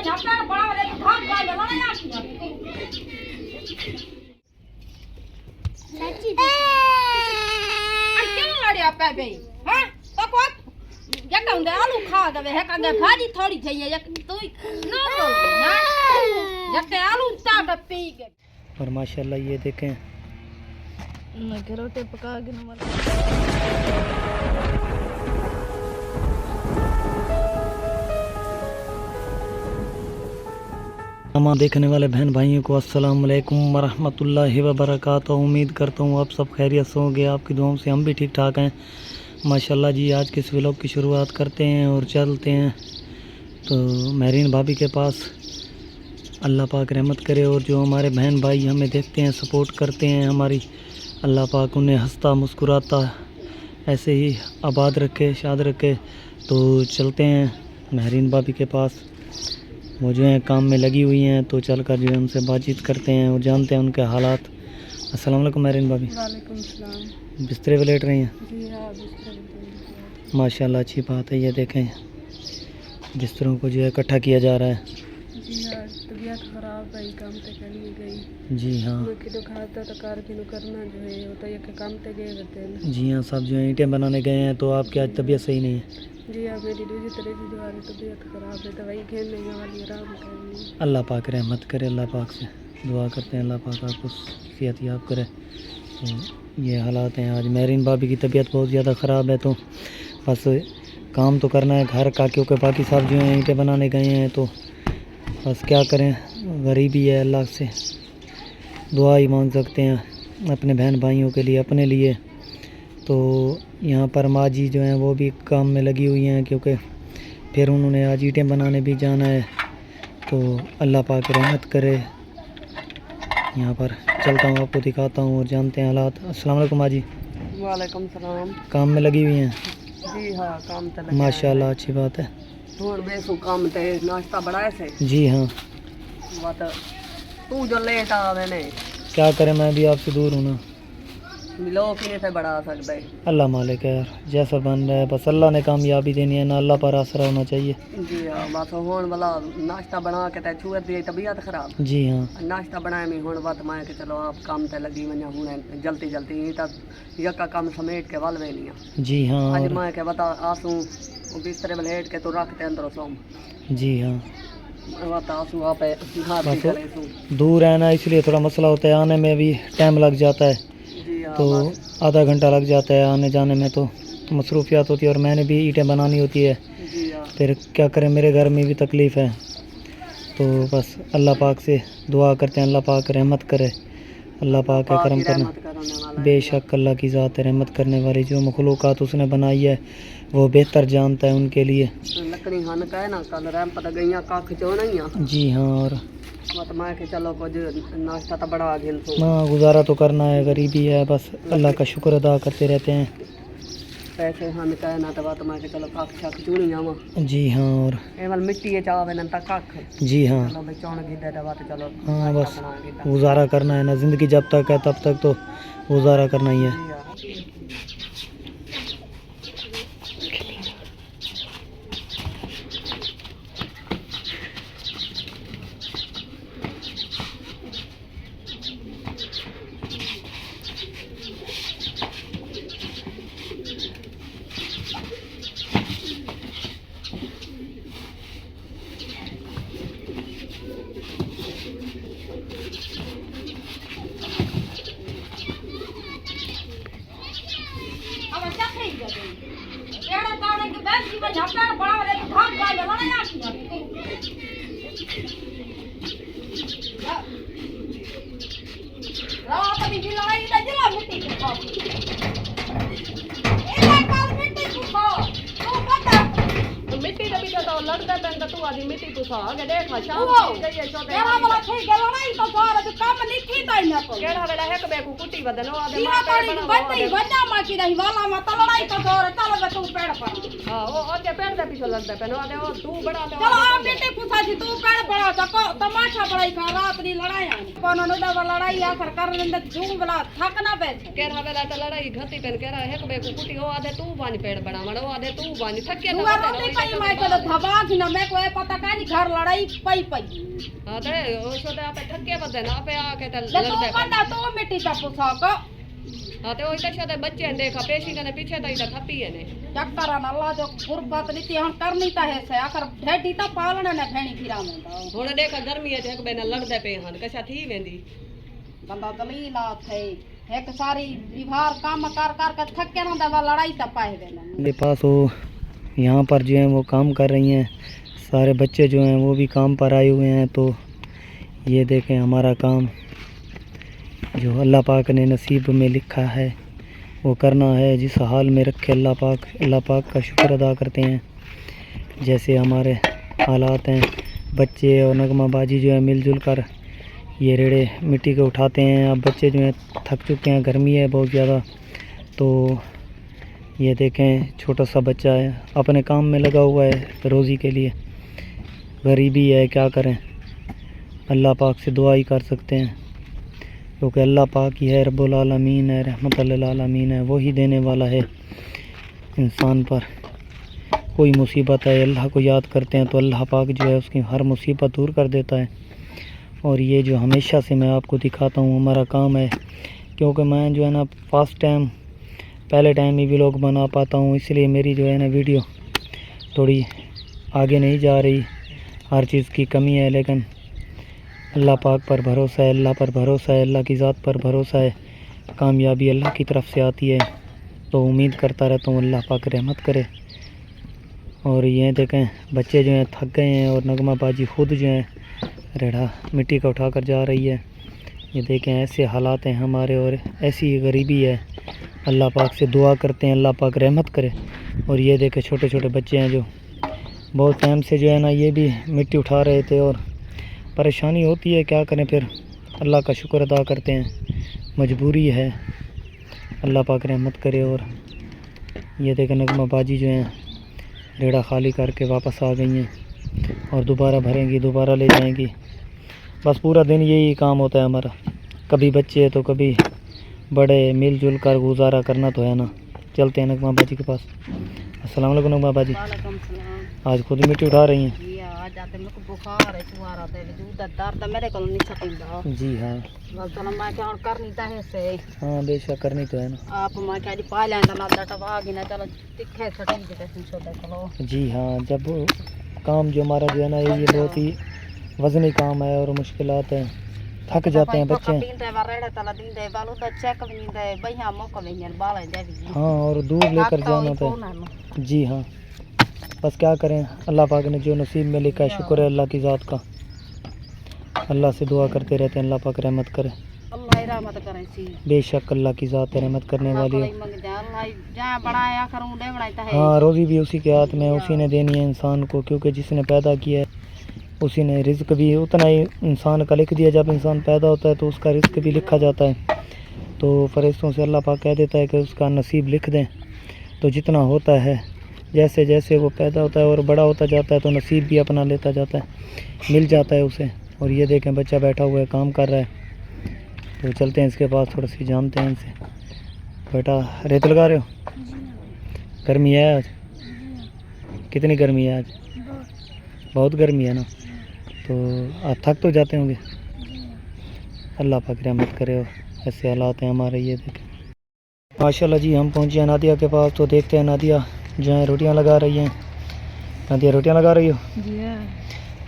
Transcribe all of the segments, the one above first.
झापड़ा बड़ा वाले भाग भाग लड़ा यार सच्ची क्यों लड़े आप पे हां तो को या कहंदे आलू खा दवे है कहंदे भाजी थोड़ी थई है तू ना बोल ना जके आलू चाट पी के और माशाल्लाह ये देखें मैं रोटी पका के न तमाम देखने वाले बहन भाइयों को अस्सलाम वालेकुम वरहमतुल्लाहि वबरकातुहू। उम्मीद करता हूँ आप सब खैरियत से होंगे, आपकी दुआओं से हम भी ठीक ठाक हैं माशाल्लाह जी। आज के इस व्लॉग की शुरुआत करते हैं और चलते हैं तो महरीन भाभी के पास। अल्लाह पाक रहमत करे और जो हमारे बहन भाई हमें देखते हैं, सपोर्ट करते हैं हमारी, अल्लाह पाक उन्हें हंसता मुस्कुराता ऐसे ही आबाद रखे, शाद रखे। तो चलते हैं महरीन भाभी के पास, वो जो है काम में लगी हुई हैं, तो चलकर जो है उनसे बातचीत करते हैं और जानते हैं उनके हालात। अस्सलाम वालेकुम महरीन भाभी। वालेकुम सलाम। बिस्तरे पे लेट रही हैं? जी हां बिस्तर पे। माशाल्लाह अच्छी बात है। ये देखें बिस्तरों को जो है इकट्ठा किया जा रहा है। जी हां तबीयत खराब है, काम पे करनी गई। जी हाँ कि तो खाता तो कार की करना जो है होता है कि काम पे गए रहते हैं। जी हाँ सब जो है ईंटें बनाने गए हैं। तो आपकी आज तबीयत सही नहीं है? जी हाँ मेरी दूसरी तरह की जो तबीयत खराब है, दवाई खेलने वाली आराम करनी। अल्लाह पाक रहमत करे, अल्लाह पाक से दुआ करते हैं अल्लाह पाक आपको सेहत याब करे। तो ये हालात हैं आज। महरीन भाभी की तबीयत बहुत ज़्यादा ख़राब है, तो बस काम तो करना है घर का, क्योंकि बाकी सब जो हैं ईंटें बनाने गए हैं। तो बस क्या करें, गरीबी है, अल्लाह से दुआ ही मांग सकते हैं अपने बहन भाइयों के लिए, अपने लिए। तो यहाँ पर माँ जी जो हैं वो भी काम में लगी हुई हैं, क्योंकि फिर उन्होंने आज ईंटें बनाने भी जाना है। तो अल्लाह पाक रहमत करे। यहाँ पर चलता हूँ, आपको दिखाता हूँ और जानते हैं हालात। अस्सलाम वालेकुम माँ जी। वालेकुम सलाम। काम में लगी हुई हैं? जी हाँ काम तो लगा माशाल्लाह अच्छी बात है। थोड़ बेसु काम ते नाश्ता बनाए से। जी हाँ बात तू जो लेट आवे ने क्या करें, मैं भी आपसे दूर हूँ ना, मिलो किने से बढ़ा सकता है। अल्लाह मालिक है यार, जैसा बन रहा है बस अल्लाह ने कामयाबी देनी है ना, अल्लाह पर आसरा होना चाहिए। जी हाँ बस होन वाला नाश्ता बना के ते छुए दी तबीयत खराब। जी हाँ नाश्ता बनाए में हुन बात मैं के चलो आप काम ते लगी वना हुन जल्दी जल्दी तक यका काम समेट के वाल वेलिया। जी हाँ आज मैं के बता आसू बिस्तर में लेट के तो रख ते अंदर सोम। जी हाँ बात आसू आप घर भी करे सू दूर है ना, इसलिए थोड़ा मसला होता है, आने में भी टाइम लग जाता है। जी हाँ तो आधा घंटा लग जाता है आने जाने में, तो मसरूफियात होती है और मैंने भी ईंटें बनानी होती है। जी हाँ फिर क्या करें, मेरे घर में भी तकलीफ़ है। तो बस अल्लाह पाक से दुआ करते हैं अल्लाह पाक रहमत करे, अल्लाह पाक है करम करना। बेशक अल्लाह की ज़ात है रहमत करने वाली, जो मखलूक़ात उसने बनाई है वो बेहतर जानता है उनके लिए। लकड़ी हन कहे ना कल रैम पता गईया कख चो नहीं। जी हाँ और मत मैं के चलो कुछ नाश्ता तो बड़ा घेल सो। हाँ गुजारा तो करना है, गरीबी है, बस अल्लाह का शुक्र अदा करते रहते हैं। पैसे हन कहे ना तो बात मैं के चलो कख छक चुनी आवा। जी हाँ और एवल मिट्टी चावे न तक कख। जी हाँ चलो भाई चौन गिद्दे तो बात चलो हाँ बस गुजारा करना है ना, ज़िंदगी जब तक है तब तक तो गुजारा करना ही है। एड़ा ताने के बैठ की झापड़ा बड़ा वाले भाग भाग लड़ा यार रात में भी लड़ाई ना जला मिट्टी को खाओ। एला काल मिट्टी को खाओ तू पता मिट्टी का भी तो लड़का पेन का तू आदि मिट्टी को खा के देखा शाम गई है छोटे केड़ा वाला ठीक है लड़ाई तो सारा जो काम लिखी ताई ना को केड़ा वेला है के बेकू कुटी बदनो आदे मां पे बंदी वन्ना मां की रही वाला मां तो लड़ाई तो सारा चलो बे तू पेड़ पर। हां वो ओके पेड़ दे पीछे लगदा पेनो आदे वो तू बड़ा ले चलो आप मिट्टी पूछा जी तू पेड़ बड़ा तो तमाशा बड़ाई का रात नी लड़ाई कोनो न डबा लड़ाई आखर कर न जूम वाला थक ना पे केड़ा वेला तो लड़ाई घती पेन केड़ा है के बेकू कुटी हो आदे तू बानी पेड़ बनावण हो आदे तू बानी थके ना मैं के धबा की ना मैं कोई पता का नहीं घर लड़ाई पई पई हां ते ओ छोटे आपे थके बदे ना आपे आके त ले तो बंदा तो मिट्टी ता पुसा को हां ते ओ इते छोटे बच्चे देखा पेशी कने पीछे तो इधर थपी है ने चक्कर अल्लाह जो गुरबत नीति हम करनी ता है से आखर ढेडी ता पालने ने भेणी फिरा में हुन देख गर्मी है एक बेना लड़दे पे हन कसा थी वेंदी बंदा दलीला थे एक सारी विभार काम कर कर के थक के ना दवा लड़ाई ता पाए देना मेरे पास वो यहाँ पर जो है वो काम कर रही हैं, सारे बच्चे जो हैं वो भी काम पर आए हुए हैं। तो ये देखें हमारा काम जो अल्लाह पाक ने नसीब में लिखा है वो करना है। जिस हाल में रखे अल्लाह पाक का शुक्र अदा करते हैं। जैसे हमारे हालात हैं, बच्चे और नगमा बाजी जो है मिलजुल कर ये रेड़े मिट्टी के उठाते हैं। अब बच्चे जो हैं थक चुके हैं, गर्मी है बहुत ज़्यादा। तो ये देखें छोटा सा बच्चा है अपने काम में लगा हुआ है रोज़ी के लिए। गरीबी है, क्या करें, अल्लाह पाक से दुआ ही कर सकते हैं क्योंकि अल्लाह पाक ही है, रब्बुल आलमीन है, रहमतुल लिल आलमीन है। वही देने वाला है इंसान पर। कोई मुसीबत है अल्लाह को याद करते हैं तो अल्लाह पाक जो है उसकी हर मुसीबत दूर कर देता है। और ये जो हमेशा से मैं आपको दिखाता हूँ हमारा काम है, क्योंकि मैं जो है ना फर्स्ट टाइम पहले टाइम ही व्लॉग बना पाता हूँ, इसलिए मेरी जो है ना वीडियो थोड़ी आगे नहीं जा रही। हर चीज़ की कमी है, लेकिन अल्लाह पाक पर भरोसा है, अल्लाह पर भरोसा है, अल्लाह की ज़ात पर भरोसा है। कामयाबी अल्लाह की तरफ से आती है। तो उम्मीद करता रहता हूँ अल्लाह पाक रहमत करे। और ये देखें बच्चे जो हैं थक गए हैं और नगमा बाजी खुद जो है रेढ़ा मिट्टी का उठा कर जा रही है। ये देखें ऐसे हालात हैं हमारे और ऐसी ही गरीबी है। अल्लाह पाक से दुआ करते हैं अल्लाह पाक रहमत करे। और ये देखें छोटे छोटे बच्चे हैं जो बहुत टाइम से जो है ना ये भी मिट्टी उठा रहे थे और परेशानी होती है, क्या करें, फिर अल्लाह का शुक्र अदा करते हैं, मजबूरी है, अल्लाह पाक रहमत करे। और ये देखें नगमा बाजी जो हैं रेड़ा खाली करके वापस आ गई हैं और दोबारा भरेंगी, दोबारा ले जाएंगी। बस पूरा दिन यही काम होता है हमारा, कभी बच्चे तो कभी बड़े, मिलजुल कर गुजारा करना तो है ना। चलते हैं नगमा बाजी के पास। अस्सलाम वालेकुम नगमा बाजी। वालेकुम सलाम। आज खुद मिट्टी उठा रही हैं? ये आ जाते मेरे को बुखार है, सुवारा दे जो दर्द मेरे को नहीं सकता। जी हाँ, बस तो मैं क्या करनी ता है से। हाँ बेशक करनी तो है ना। आप मैं क्या पा लेंदा ना दटवा आगे ना चलो तिखे छटिंग के सुन चलो। जी हाँ, जब काम जो हमारा जो है ना ये बहुत ही वजनी काम है और मुश्किलात हैं, थक जाते हैं बच्चे। हाँ, और दूर लेकर जाना था। जी हाँ, बस क्या करें, अल्लाह पाक ने जो नसीब में लिखा है, शुक्र है अल्लाह की ज़ात का। अल्लाह से दुआ करते रहते हैं अल्लाह पाक रहमत करे। बेशक अल्लाह की ज़ात रहमत करने वाली है। हाँ, रोज़ी भी उसी के हाथ में है, उसी ने देनी है इंसान को, क्योंकि जिसने पैदा किया है उसी ने रिज़्क भी उतना ही इंसान का लिख दिया। जब इंसान पैदा होता है तो उसका रिज़्क भी लिखा जाता है। तो फरिश्तों से अल्लाह पाक कह देता है कि उसका नसीब लिख दें। तो जितना होता है, जैसे जैसे वो पैदा होता है और बड़ा होता जाता है तो नसीब भी अपना लेता जाता है, मिल जाता है उसे। और ये देखें बच्चा बैठा हुआ है, काम कर रहा है। तो चलते हैं इसके पास, थोड़ा सी जानते हैं इनसे। बेटा रेत लगा रहे हो? गर्मी है आज? कितनी गर्मी है आज? बहुत गर्मी है ना। तो आप थक तो जाते होंगे। अल्लाह पाक रहमत करे। और ऐसे हालात हैं हमारे। ये देखें माशाल्लाह जी, हम पहुँचे हैं नादिया के पास। तो देखते हैं नादिया जो है रोटियां लगा रही हैं। नादिया रोटियां लगा रही हो? जी हां।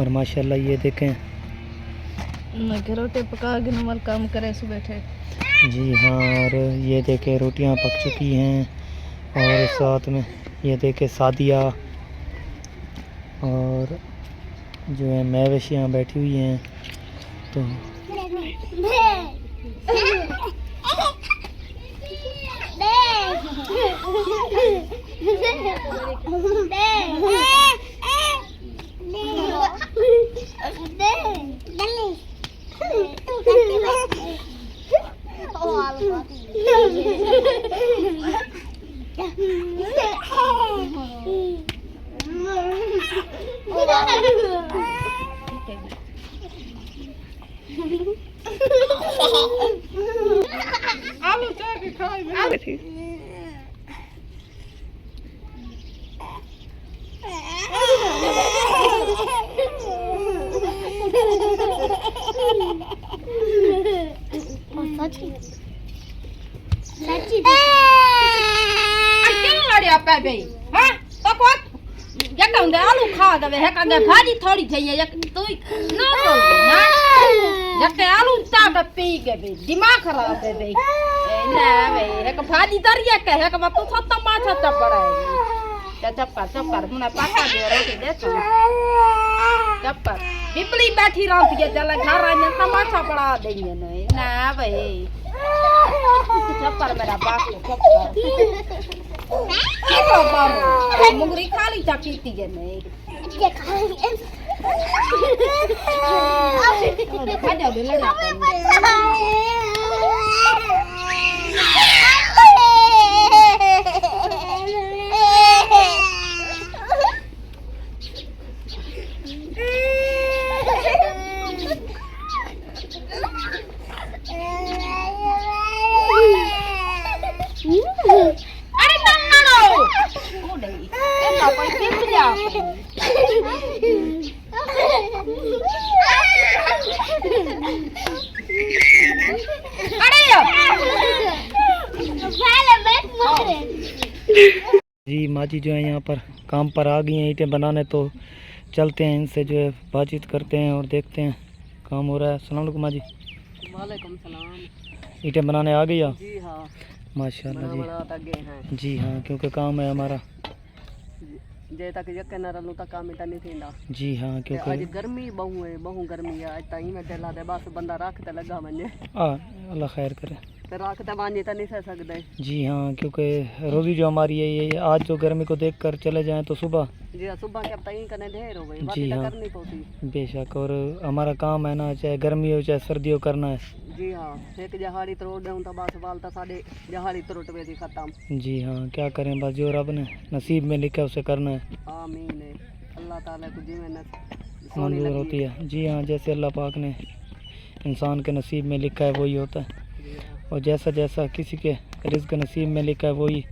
और माशाल्लाह ये देखें मैं रोटी पका के नमल काम करे सु बैठे। जी हाँ, और ये देखें रोटियां पक चुकी हैं और साथ में ये देखें सादिया और जो है महवेशियाँ बैठी हुई हैं। तो आलू चाय के खाए। बे हां तो को जक हुंदे आलू खा दवे है कंगे भाजी थोड़ी थई है तू ना बोल ना जक आलू चाट पी के बे दिमाग खराब है बे ना बे एक भाजी दरिया के है कि तू सत्ता माछा चपड़ा है चप कर मुना पाका दे रोटी दे चप कर बिपली बैठी रहती है चल घर में तमाशा पड़ा देंगे नहीं ना भाई चप कर मेरा बाप चप कर मुंगरी खाली चा पीती है नहीं ये खाली खा जाओ ले लड़ा अरे तन्नाडो ओ नहीं ए पापा किस जा अरे जी माँ जी जो है यहाँ पर काम पर आ गई हैं ईंटें बनाने, तो चलते हैं इनसे जो है बातचीत करते हैं और देखते हैं काम हो रहा है। अस्सलाम वालेकुम माँ जी। वालेकुम सलाम। ईंटें बनाने आ गई आप? जी हाँ माशाल्लाह बड़ा आगे हैं जी हाँ, क्योंकि काम है हमारा। जे तक यके न रलू तक काम इतना नहीं थींदा। जी हाँ, आज क्योंकि गर्मी बहु है, बहु गर्मी है। आज ताई में दिला दे बस बंदा रख ते लगा वने अल्लाह खैर करे। ते रख ते वांजे त नहीं सह सकदे। जी हाँ, क्योंकि रोज़ी जो हमारी है ये आज जो गर्मी को देख कर चले जाएँ तो सुबह जी सुबह के अब ताई कने ढेर हो गई, जी बाकी हाँ। करनी पौती। बेशक, और हमारा काम है ना, चाहे गर्मी हो चाहे सर्दी हो, करना है। जी हाँ, एक जहाड़ी तरोड़ दूं तो बस बाल तो साढ़े जहाड़ी तरोड़ पे जी खत्म। जी हाँ, क्या करें, बस जो रब ने नसीब में लिखा है उसे करना है। आमीन है। अल्लाह ताला को जी में मंजूर होती है। जी हाँ, जैसे अल्लाह पाक ने इंसान के नसीब में लिखा है वही होता है, और जैसा जैसा किसी के रिज़्क़ नसीब में लिखा है वही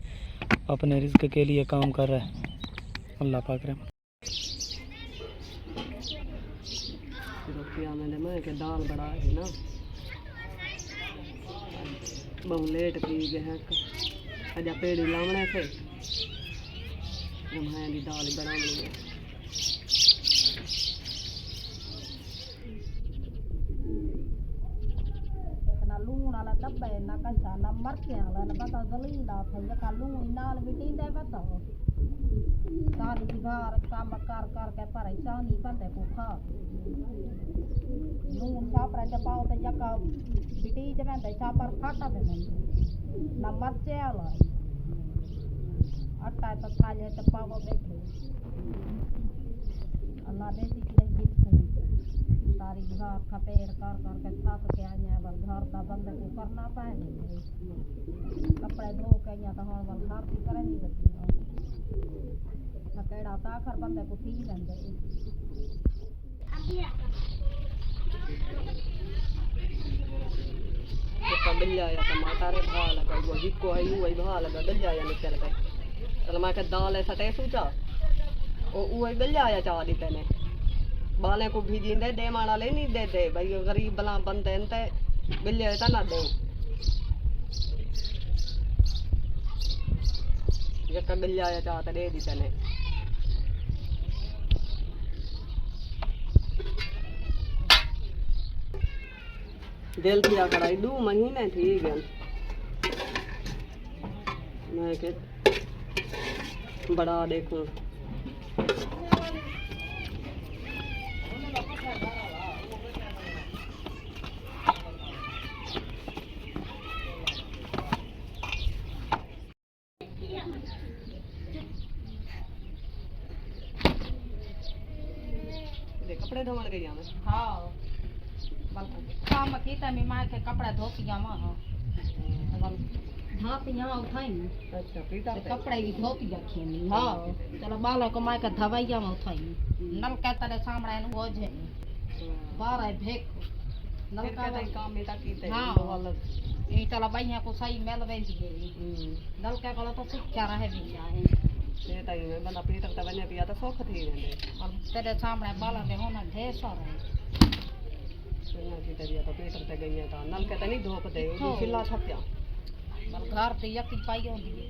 अपने रिज़्क़ के लिए काम कर रहा है। अल्लाह पाक रहे। रोटियां मैंने मैं के दाल बड़ा है ना, बहु लेट पी गए हैं। अजा पेड़ी लावने से जमाया दी दाल बनानी है। ना लूण वाला डब्बा है ना कच्चा ना मरचे वाला ना बता दलीला था ये का लूण नाल बिटी दे बता सारी दीवार काम कर कर के परेशानी बंदे को खा लूण सापरा के पाओ ते जका बिटी जे बंदे सापर फाटा दे ना मरचे वाला आटा तो थाले ते पाओ बैठे अल्लाह देती की नहीं सारी घर खपेड़ कर कर के थक के आया बल घर का बंदे को करना पाए कपड़े धो के आया तो हाँ बल घर की करे नहीं लगती थकेड़ा तो आखिर बंदे को ठीक लेंगे बिल्ला या टमाटर भा लगा वो जिको है वही भा लगा बिल्ला या निकल गए। चल मैं के दाल है सटे सूचा ओ वही बिल्ला या चा दी तेने बाले को भीजी दे माना ले नहीं दे दे भाई गरीब बला बनते ते बिल्ले ता ना दे जका बिल्ला या चा ते दे दी तेने। दिल थी कढ़ाई 2 महीने थी गन मैं के बड़ा देखूं कपड़े धोवन गई मैं। हाँ काम कीता मैं मां के कपड़ा धो के जावा बल धातियां उठाई अच्छा पीता ते कपड़े भी धो के रखे नहीं। हाँ चलो बाल को मां के धवैया में उठाई नल के तेरे सामने नु हो जे बाहर है भेक नल का काम में ताकीते हाँ वाला ये चला भैया को सही मेल वेंदी नल के को तो क्या रहे भी जाए ये ताई में बंदा पीटर त बने पिया तो सोख थी वेंदे और तेरे सामने बाल दे होना ढेर सारा सुना की तरिया तो पीटर ते गई था नल के त नहीं धोप दे वो सिला थक्या बल घर ते यकी पाई होंदी है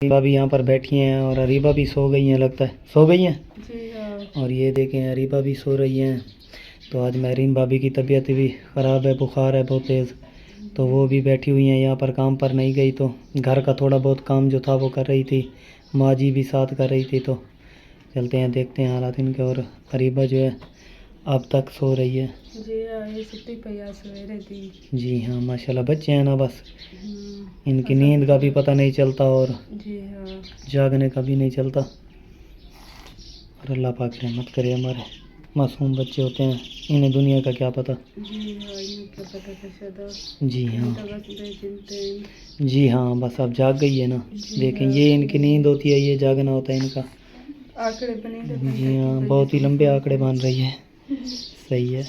अरीबा भी यहाँ पर बैठी हैं और अरीबा भी सो गई हैं, लगता है सो गई हैं। जी हाँ। और ये देखें अरीबा भी सो रही हैं। तो आज मेरीन भाभी की तबीयत भी ख़राब है, बुखार है बहुत तेज़, तो वो भी बैठी हुई हैं यहाँ पर, काम पर नहीं गई। तो घर का थोड़ा बहुत काम जो था वो कर रही थी, माँ जी भी साथ कर रही थी। तो चलते हैं देखते हैं हालात इनके। और अरीबा जो है अब तक सो रही है। जी हाँ, ये सुती पैया सवेरे थी। जी हाँ माशाल्लाह, बच्चे हैं ना, बस इनकी नींद का भी पता नहीं चलता और जी हाँ। जागने का भी नहीं चलता। और अल्लाह पाक रहमत करे, हमारे मासूम बच्चे होते हैं, इन्हें दुनिया का क्या पता। जी हाँ, इन्हें क्या पता कैसे दो। जी हाँ, तो बस बेचिंते हैं। जी हाँ, बस अब जाग गई है ना। देखें ये इनकी नींद होती है, ये जागना होता है इनका। आंकड़े बने थे। जी हाँ, बहुत ही लंबे आंकड़े बांध रही है। सही है।